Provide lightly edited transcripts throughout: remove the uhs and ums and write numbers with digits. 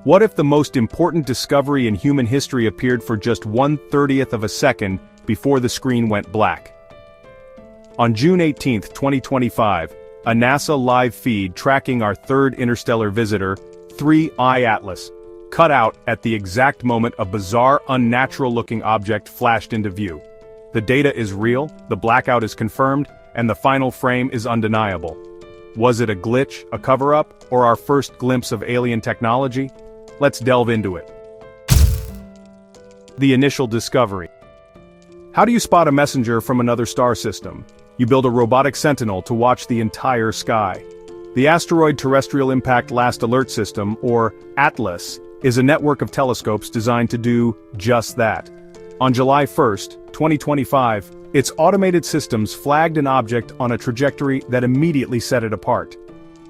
What if the most important discovery in human history appeared for just 1/30th of a second before the screen went black? On June 18, 2025, a NASA live feed tracking our third interstellar visitor, 3I Atlas, cut out at the exact moment a bizarre, unnatural-looking object flashed into view. The data is real, the blackout is confirmed, and the final frame is undeniable. Was it a glitch, a cover-up, or our first glimpse of alien technology? Let's delve into it. The initial discovery. How do you spot a messenger from another star system? You build a robotic sentinel to watch the entire sky. The Asteroid Terrestrial Impact Last Alert System, or ATLAS, is a network of telescopes designed to do just that. On July 1, 2025, its automated systems flagged an object on a trajectory that immediately set it apart.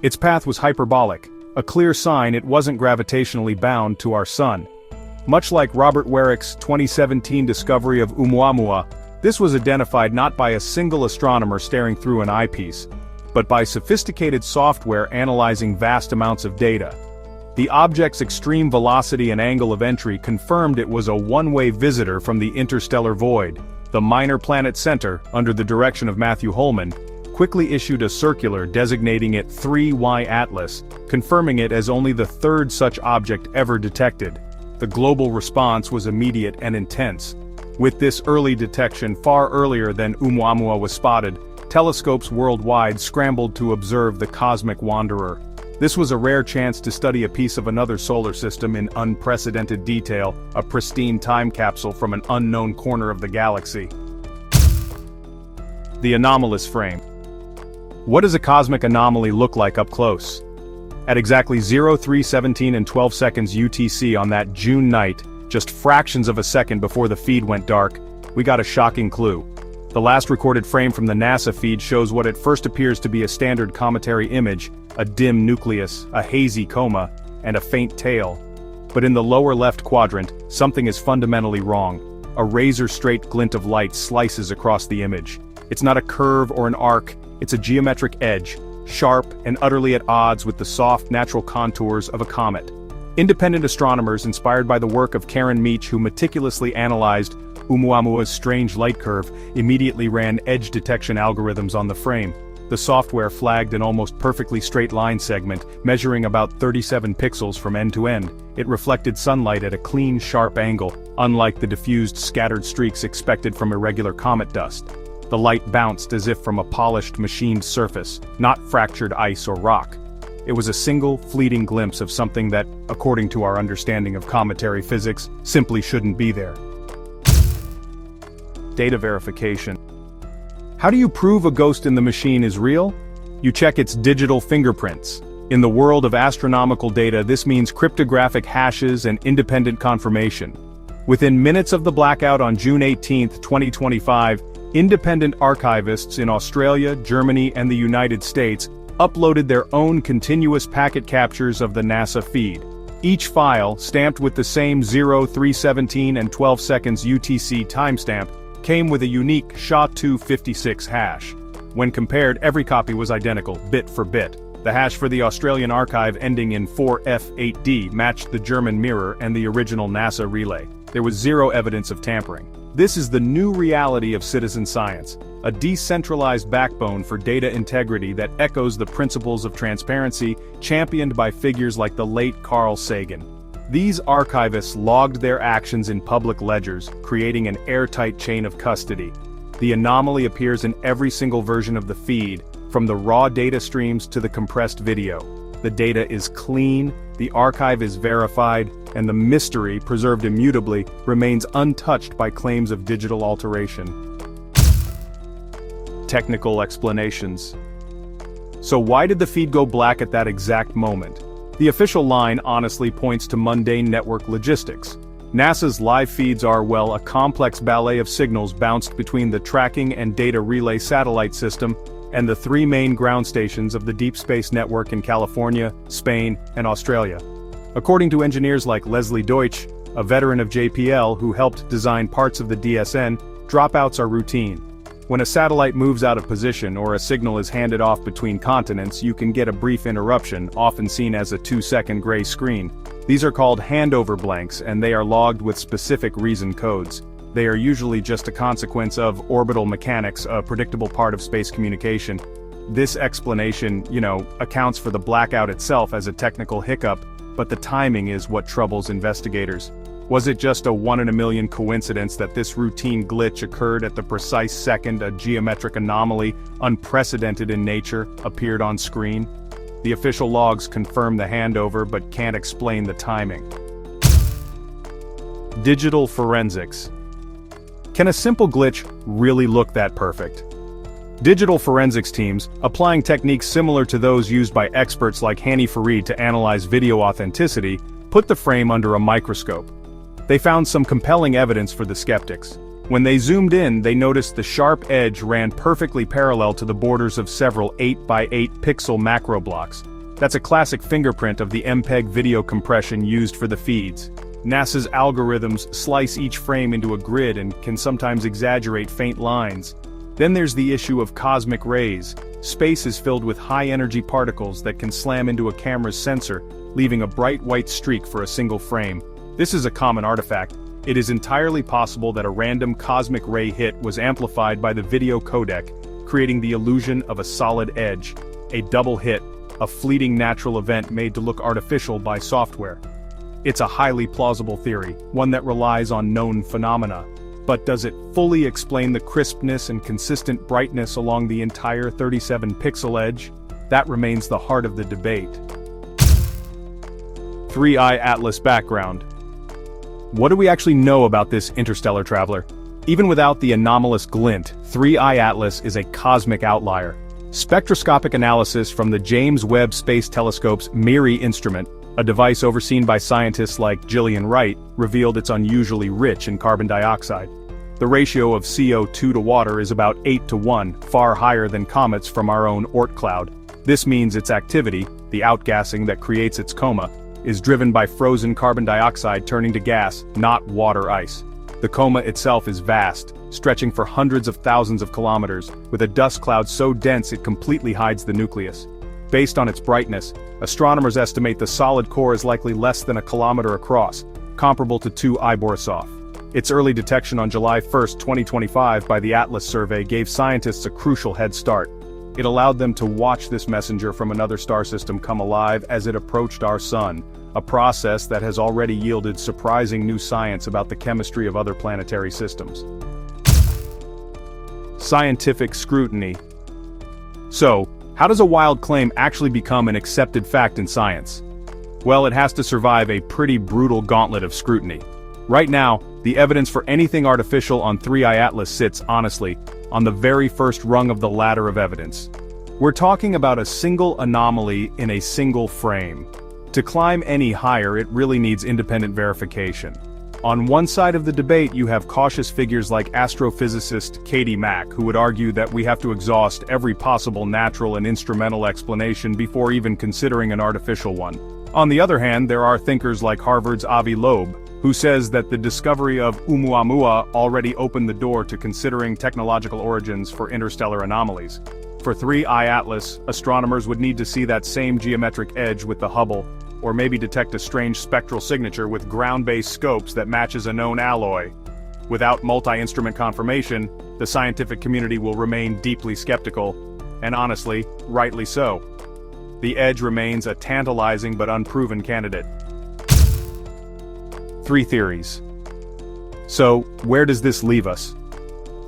Its path was hyperbolic, a clear sign it wasn't gravitationally bound to our sun. Much like Robert Werek's 2017 discovery of ʻOumuamua, this was identified not by a single astronomer staring through an eyepiece, but by sophisticated software analyzing vast amounts of data. The object's extreme velocity and angle of entry confirmed it was a one-way visitor from the interstellar void. The Minor Planet Center, under the direction of Matthew Holman, quickly issued a circular designating it 3Y Atlas, confirming it as only the third such object ever detected. The global response was immediate and intense. With this early detection far earlier than ʻOumuamua was spotted, telescopes worldwide scrambled to observe the cosmic wanderer. This was a rare chance to study a piece of another solar system in unprecedented detail, a pristine time capsule from an unknown corner of the galaxy. The anomalous frame. What does a cosmic anomaly look like up close? At exactly 03:17 and 12 seconds UTC on that June night, just fractions of a second before the feed went dark, we got a shocking clue. The last recorded frame from the NASA feed shows what at first appears to be a standard cometary image, a dim nucleus, a hazy coma, and a faint tail. But in the lower left quadrant, something is fundamentally wrong. A razor-straight glint of light slices across the image. It's not a curve or an arc, it's a geometric edge, sharp and utterly at odds with the soft, natural contours of a comet. Independent astronomers inspired by the work of Karen Meach, who meticulously analyzed ʻOumuamua's strange light curve, immediately ran edge detection algorithms on the frame. The software flagged an almost perfectly straight line segment, measuring about 37 pixels from end to end. It reflected sunlight at a clean, sharp angle, unlike the diffused, scattered streaks expected from irregular comet dust. The light bounced as if from a polished, machined surface, not fractured ice or rock. It was a single, fleeting glimpse of something that, according to our understanding of cometary physics, simply shouldn't be there. Data verification. How do you prove a ghost in the machine is real? You check its digital fingerprints. In the world of astronomical data, this means cryptographic hashes and independent confirmation. Within minutes of the blackout on June 18, 2025, independent archivists in Australia, Germany, and the United States uploaded their own continuous packet captures of the NASA feed. Each file, stamped with the same 03:17 and 12 seconds UTC timestamp, came with a unique SHA-256 hash. When compared, every copy was identical, bit for bit. The hash for the Australian archive ending in 4F8D matched the German mirror and the original NASA relay. There was zero evidence of tampering. This is the new reality of citizen science, a decentralized backbone for data integrity that echoes the principles of transparency championed by figures like the late Carl Sagan. These archivists logged their actions in public ledgers, creating an airtight chain of custody. The anomaly appears in every single version of the feed, from the raw data streams to the compressed video. The data is clean, the archive is verified, and the mystery, preserved immutably, remains untouched by claims of digital alteration. Technical explanations. So why did the feed go black at that exact moment? The official line honestly points to mundane network logistics. NASA's live feeds are, well, a complex ballet of signals bounced between the tracking and data relay satellite system and the three main ground stations of the Deep Space Network in California, Spain, and Australia. According to engineers like Leslie Deutsch, a veteran of JPL who helped design parts of the DSN, dropouts are routine. When a satellite moves out of position or a signal is handed off between continents, you can get a brief interruption, often seen as a 2-second gray screen. These are called handover blanks, and they are logged with specific reason codes. They are usually just a consequence of orbital mechanics, a predictable part of space communication. This explanation, accounts for the blackout itself as a technical hiccup, but the timing is what troubles investigators. Was it just a 1 in a million coincidence that this routine glitch occurred at the precise second a geometric anomaly, unprecedented in nature, appeared on screen? The official logs confirm the handover but can't explain the timing. Digital forensics. Can a simple glitch really look that perfect? Digital forensics teams, applying techniques similar to those used by experts like Hani Farid to analyze video authenticity, put the frame under a microscope. They found some compelling evidence for the skeptics. When they zoomed in, they noticed the sharp edge ran perfectly parallel to the borders of several 8x8 pixel macro blocks. That's a classic fingerprint of the MPEG video compression used for the feeds. NASA's algorithms slice each frame into a grid and can sometimes exaggerate faint lines. Then there's the issue of cosmic rays. Space is filled with high-energy particles that can slam into a camera's sensor, leaving a bright white streak for a single frame. This is a common artifact. It is entirely possible that a random cosmic ray hit was amplified by the video codec, creating the illusion of a solid edge. A double hit, a fleeting natural event made to look artificial by software. It's a highly plausible theory, one that relies on known phenomena. But does it fully explain the crispness and consistent brightness along the entire 37-pixel edge? That remains the heart of the debate. 3i Atlas background. What do we actually know about this interstellar traveler? Even without the anomalous glint, 3i Atlas is a cosmic outlier. Spectroscopic analysis from the James Webb Space Telescope's MIRI instrument, a device overseen by scientists like Gillian Wright, revealed it's unusually rich in carbon dioxide. The ratio of CO2 to water is about 8:1, far higher than comets from our own Oort cloud. This means its activity, the outgassing that creates its coma, is driven by frozen carbon dioxide turning to gas, not water ice. The coma itself is vast, stretching for hundreds of thousands of kilometers, with a dust cloud so dense it completely hides the nucleus. Based on its brightness, astronomers estimate the solid core is likely less than a kilometer across, comparable to 2I Borisov. Its early detection on July 1, 2025 by the Atlas survey gave scientists a crucial head start. It allowed them to watch this messenger from another star system come alive as it approached our sun, a process that has already yielded surprising new science about the chemistry of other planetary systems. Scientific scrutiny. So, how does a wild claim actually become an accepted fact in science? Well, it has to survive a pretty brutal gauntlet of scrutiny. Right now, the evidence for anything artificial on 3i Atlas sits, honestly, on the very first rung of the ladder of evidence. We're talking about a single anomaly in a single frame. To climb any higher, it really needs independent verification. On one side of the debate, you have cautious figures like astrophysicist Katie Mack, who would argue that we have to exhaust every possible natural and instrumental explanation before even considering an artificial one. On the other hand, there are thinkers like Harvard's Avi Loeb, who says that the discovery of ʻOumuamua already opened the door to considering technological origins for interstellar anomalies. For 3i Atlas, astronomers would need to see that same geometric edge with the Hubble, or maybe detect a strange spectral signature with ground-based scopes that matches a known alloy. Without multi-instrument confirmation, the scientific community will remain deeply skeptical, and honestly, rightly so. The edge remains a tantalizing but unproven candidate. 3 theories. So, where does this leave us?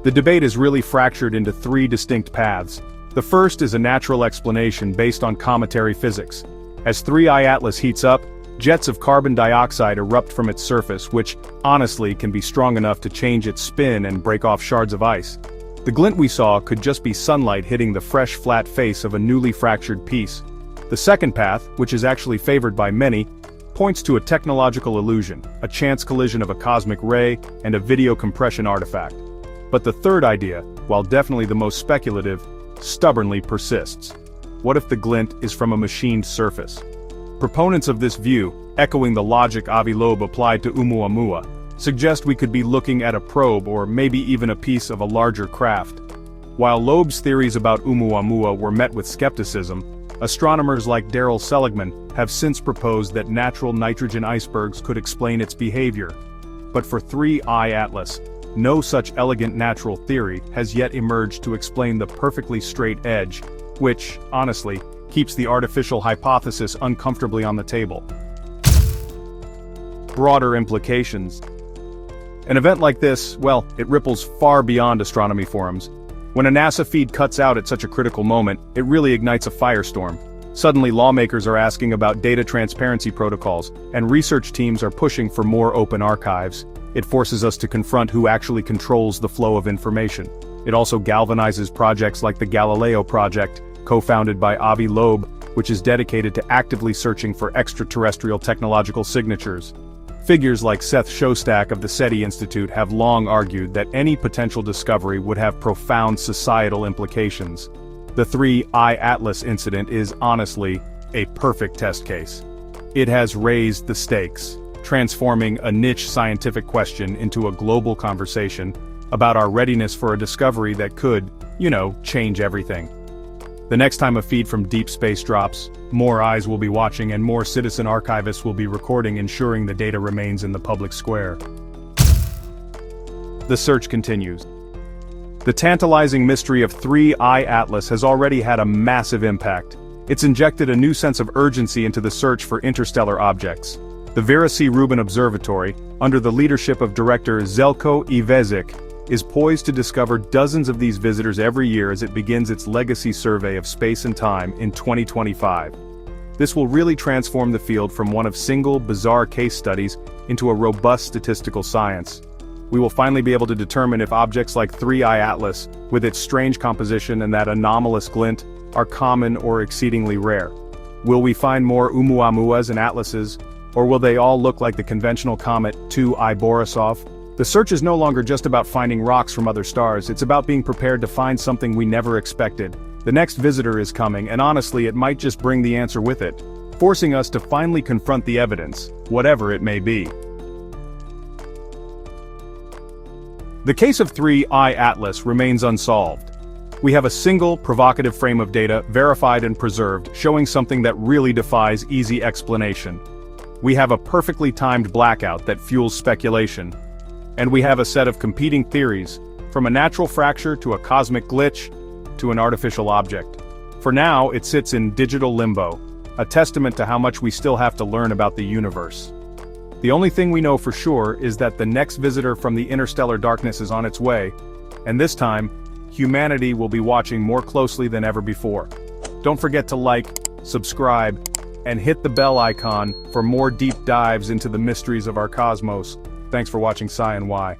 The debate is really fractured into 3 distinct paths. The first is a natural explanation based on cometary physics. As 3i Atlas heats up, jets of carbon dioxide erupt from its surface, which, honestly, can be strong enough to change its spin and break off shards of ice. The glint we saw could just be sunlight hitting the fresh, flat face of a newly fractured piece. The second path, which is actually favored by many, points to a technological illusion, a chance collision of a cosmic ray and a video compression artifact. But the third idea, while definitely the most speculative, stubbornly persists. What if the glint is from a machined surface? Proponents of this view, echoing the logic Avi Loeb applied to ʻOumuamua, suggest we could be looking at a probe or maybe even a piece of a larger craft. While Loeb's theories about Oumuamua were met with skepticism, astronomers like Darrell Seligman have since proposed that natural nitrogen icebergs could explain its behavior. But for 3I Atlas, no such elegant natural theory has yet emerged to explain the perfectly straight edge, which, honestly, keeps the artificial hypothesis uncomfortably on the table. Broader implications. An event like this, well, it ripples far beyond astronomy forums. When a NASA feed cuts out at such a critical moment, it really ignites a firestorm. Suddenly lawmakers are asking about data transparency protocols, and research teams are pushing for more open archives. It forces us to confront who actually controls the flow of information. It also galvanizes projects like the Galileo project, co-founded by Avi Loeb, which is dedicated to actively searching for extraterrestrial technological signatures. Figures like Seth Shostak of the SETI Institute have long argued that any potential discovery would have profound societal implications. The 3I Atlas incident is, honestly, a perfect test case. It has raised the stakes, transforming a niche scientific question into a global conversation about our readiness for a discovery that could, change everything. The next time a feed from deep space drops, more eyes will be watching and more citizen archivists will be recording, ensuring the data remains in the public square. The search continues. The tantalizing mystery of 3I Atlas has already had a massive impact. It's injected a new sense of urgency into the search for interstellar objects. The Vera C. Rubin Observatory, under the leadership of director Željko Ivezic, is poised to discover dozens of these visitors every year as it begins its legacy survey of space and time in 2025. This will really transform the field from one of single, bizarre case studies into a robust statistical science. We will finally be able to determine if objects like 3I Atlas, with its strange composition and that anomalous glint, are common or exceedingly rare. Will we find more Oumuamuas and Atlases, or will they all look like the conventional comet 2I Borisov? The search is no longer just about finding rocks from other stars, it's about being prepared to find something we never expected. The next visitor is coming, and honestly it might just bring the answer with it, forcing us to finally confront the evidence, whatever it may be. The case of 3I Atlas remains unsolved. We have a single, provocative frame of data, verified and preserved, showing something that really defies easy explanation. We have a perfectly timed blackout that fuels speculation. And we have a set of competing theories, from a natural fracture to a cosmic glitch, to an artificial object. For now, it sits in digital limbo, a testament to how much we still have to learn about the universe. The only thing we know for sure is that the next visitor from the interstellar darkness is on its way, and this time, humanity will be watching more closely than ever before. Don't forget to like, subscribe, and hit the bell icon for more deep dives into the mysteries of our cosmos. Thanks for watching Sci and Why.